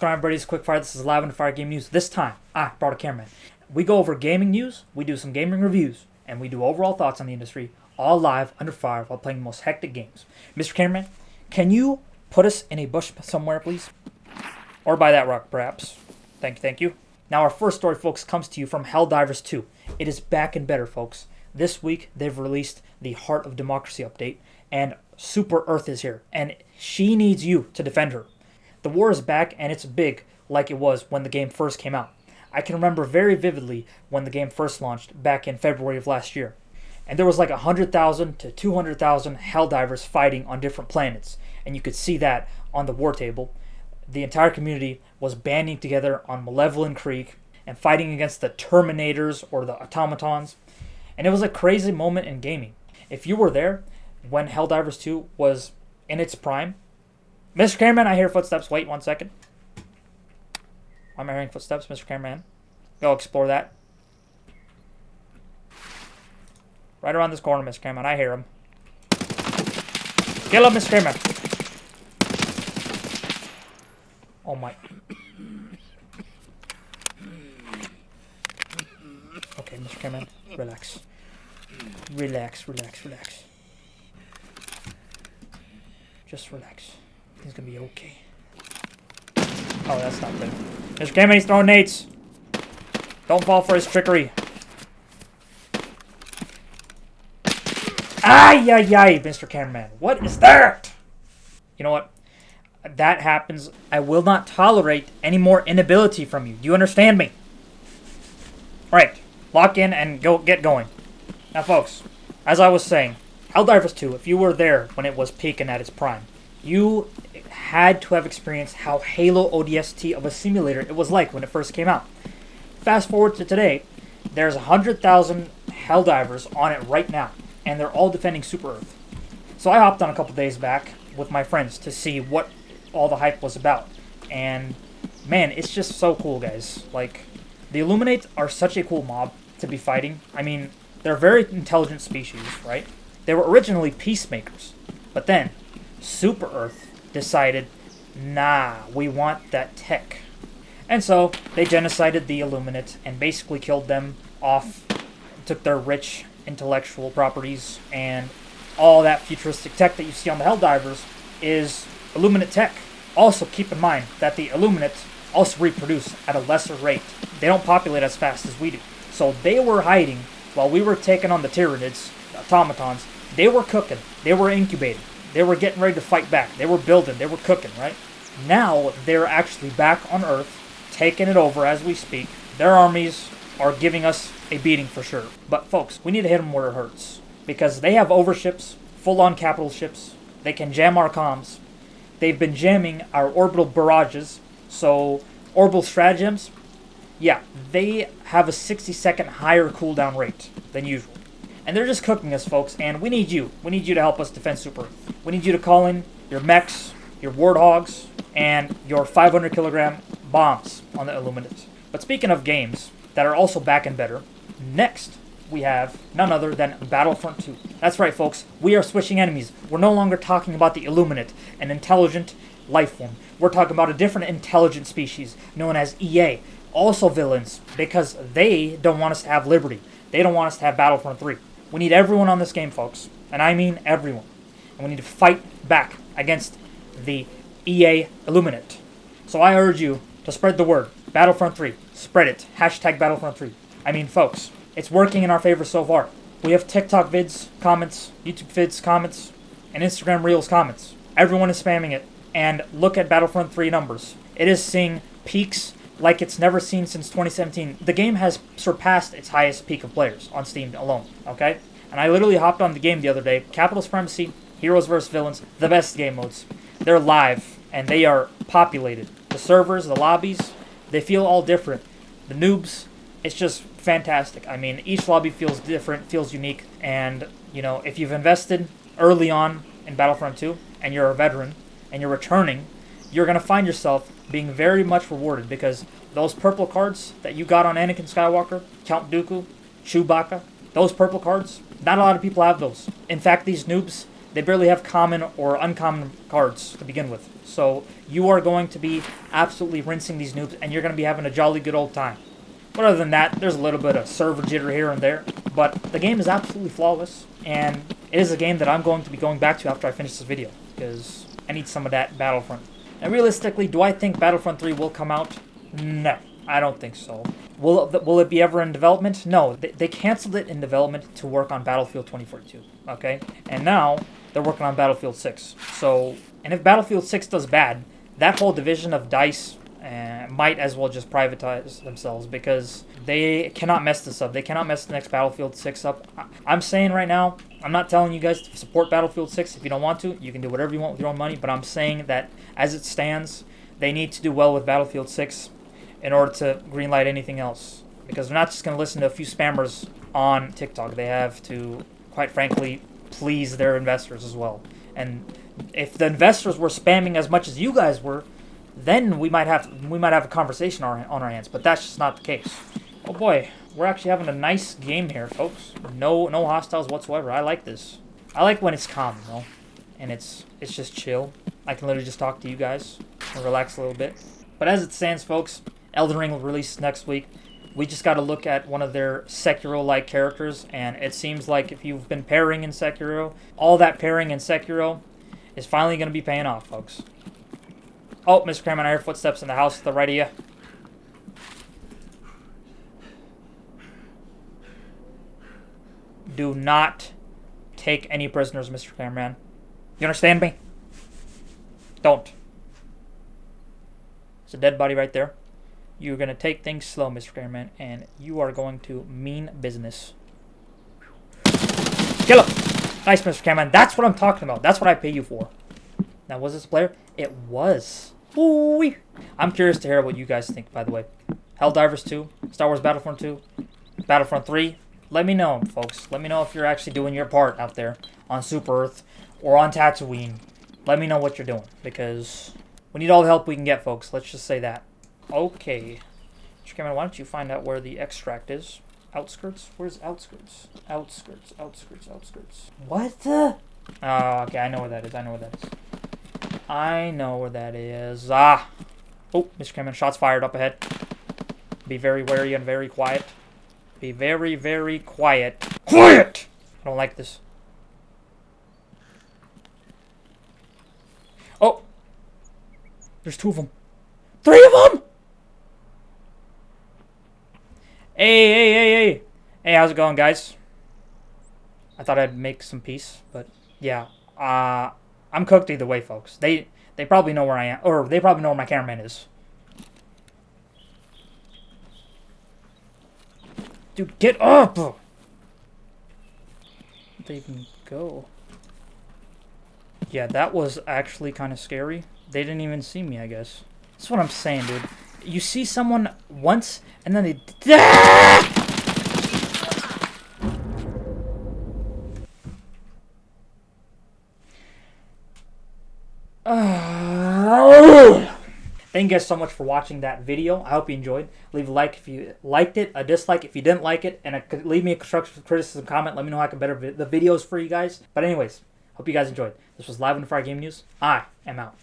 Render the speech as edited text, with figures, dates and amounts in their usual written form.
going on, everybody? It's Quickfire. This is Live on the Fire Game News. This time, I brought a cameraman. We go over gaming news, we do some gaming reviews, and we do overall thoughts on the industry, all live under fire while playing the most hectic games. Mr. Cameraman, can you put us in a bush somewhere, please? Or by that rock, perhaps. Thank you. Now, our first story, folks, comes to you from HellDivers 2. It is back and better, folks. This week, they've released the Heart of Democracy update, and Super Earth is here, and she needs you to defend her. The war is back, and it's big, like it was when the game first came out. I can remember very vividly when the game first launched back in February of last year. And there was like 100,000 to 200,000 HellDivers fighting on different planets, and you could see that on the war table. The entire community was banding together on Malevolent Creek and fighting against the Terminators or the Automatons. And it was a crazy moment in gaming. If you were there when HellDivers 2 was in its prime... Mr. Cameraman, I hear footsteps. Wait 1 second. Why am I hearing footsteps, Mr. Cameraman? Go explore that. Right around this corner, Mr. Cameraman. I hear him. Kill him, Mr. Cameraman. Oh my. Okay, Mr. Cameraman. Relax. Relax. Just relax. He's gonna be okay. Oh, that's not good. Mr. Cameraman, he's throwing nades. Don't fall for his trickery. Ay, Mr. Cameraman. What is that? You know what? That happens. I will not tolerate any more inability from you. Do you understand me? Alright. Lock in and get going. Now, folks, as I was saying, HellDivers 2, if you were there when it was peaking at its prime, you had to have experienced how Halo ODST of a simulator it was like when it first came out. Fast forward to today, there's 100,000 HellDivers on it right now, and they're all defending Super Earth. So I hopped on a couple days back with my friends to see what all the hype was about. And man, it's just so cool, guys. Like, the Illuminate are such a cool mob to be fighting. I mean, they're a very intelligent species, right? They were originally peacemakers, but then Super Earth decided, nah, we want that tech. And so they genocided the Illuminate and basically killed them off, took their rich intellectual properties, and all that futuristic tech that you see on the HellDivers is Illuminate tech. Also keep in mind that the Illuminate also reproduce at a lesser rate. They don't populate as fast as we do. So they were hiding while we were taking on the Tyranids, the Automatons. They were cooking. They were incubating. They were getting ready to fight back. They were building. They were cooking, right? Now they're actually back on Earth, taking it over as we speak. Their armies are giving us a beating for sure. But folks, we need to hit them where it hurts. Because they have overships, full-on capital ships. They can jam our comms. They've been jamming our orbital barrages. So orbital stratagems, yeah, they have a 60-second higher cooldown rate than usual. And they're just cooking us, folks, and we need you. We need you to help us defend Super Earth. We need you to call in your mechs, your warthogs, and your 500-kilogram bombs on the Illuminate. But speaking of games that are also back and better, next we have none other than Battlefront 2. That's right, folks. We are switching enemies. We're no longer talking about the Illuminate, an intelligent life form. We're talking about a different intelligent species known as EA. Also villains, because they don't want us to have liberty. They don't want us to have Battlefront 3. We need everyone on this game, folks. And I mean everyone. And we need to fight back against the EA Illuminate. So I urge you to spread the word. Battlefront 3. Spread it. Hashtag Battlefront 3. I mean, folks, it's working in our favor so far. We have TikTok vids, comments, YouTube vids, comments, and Instagram Reels comments. Everyone is spamming it. And look at Battlefront 3 numbers. It is seeing peaks like it's never seen since 2017. The game has surpassed its highest peak of players on Steam alone, okay? And I literally hopped on the game the other day. Capital Supremacy, Heroes vs. Villains, the best game modes. They're live, and they are populated. The servers, the lobbies, they feel all different. The noobs, it's just fantastic. I mean, each lobby feels different, feels unique, and, you know, if you've invested early on in Battlefront 2, and you're a veteran, and you're returning, you're going to find yourself being very much rewarded, because those purple cards that you got on Anakin Skywalker, Count Dooku, Chewbacca, those purple cards, not a lot of people have those. In fact, these noobs, They barely have common or uncommon cards to begin with. So you are going to be absolutely rinsing these noobs, and you're going to be having a jolly good old time. But other than that, there's a little bit of server jitter here and there. But the game is absolutely flawless, and it is a game that I'm going to be going back to after I finish this video, because I need some of that Battlefront. And realistically, do I think Battlefront 3 will come out? No, I don't think so. Will it be ever in development? No, they canceled it in development to work on Battlefield 2042, okay? And now they're working on Battlefield 6. So, and if Battlefield 6 does bad, that whole division of DICE might as well just privatize themselves, because they cannot mess this up. They cannot mess the next Battlefield 6 up. I'm saying right now, I'm not telling you guys to support Battlefield 6. If you don't want to, you can do whatever you want with your own money, but I'm saying that as it stands, they need to do well with Battlefield 6 in order to greenlight anything else, because they're not just going to listen to a few spammers on TikTok. They have to, quite frankly, please their investors as well. And if the investors were spamming as much as you guys were, then we might have a conversation on our hands. But that's just not the case. Oh boy, we're actually having a nice game here, folks. No hostiles whatsoever. I like this. I like when it's calm, you know, and it's just chill. I can literally just talk to you guys and relax a little bit. But as it stands, folks, Elden Ring will release next week. We just got to look at one of their Sekiro-like characters, and it seems like if you've been pairing in Sekiro, all that pairing in Sekiro is finally going to be paying off, folks. Oh, Mr. Cameraman, I hear footsteps in the house to the right of you. Do not take any prisoners, Mr. Cameraman. You understand me? Don't. There's a dead body right there. You're going to take things slow, Mr. Cameraman, and you are going to mean business. Kill him! Nice, Mr. Cameraman. That's what I'm talking about. That's what I pay you for. Now, was this a player? It was. Ooh-wee. I'm curious to hear what you guys think, by the way. HellDivers 2, Star Wars Battlefront 2, Battlefront 3. Let me know, folks. Let me know if you're actually doing your part out there on Super Earth or on Tatooine. Let me know what you're doing, because we need all the help we can get, folks. Let's just say that. Okay. Mr. Cameron, why don't you find out where the extract is? Outskirts? Where's outskirts? Outskirts. What the? Oh, okay. I know where that is. I know where that is. Ah! Oh, Mr. Cameron, shots fired up ahead. Be very wary and very quiet. Be very, very quiet. Quiet! I don't like this. Oh! There's 2 of them. 3 of them! Hey! Hey, how's it going, guys? I thought I'd make some peace, but yeah. I'm cooked either way, folks. They probably know where I am, or they probably know where my cameraman is. Dude, get up! They can go. Yeah, that was actually kind of scary. They didn't even see me, I guess. That's what I'm saying, dude. You see someone once, and then they... Thank you guys so much for watching that video. I hope you enjoyed. Leave a like if you liked it, a dislike if you didn't like it, and leave me a constructive criticism comment. Let me know how I can better the videos for you guys. But anyways, hope you guys enjoyed. This was Live on the Fire Game News. I am out.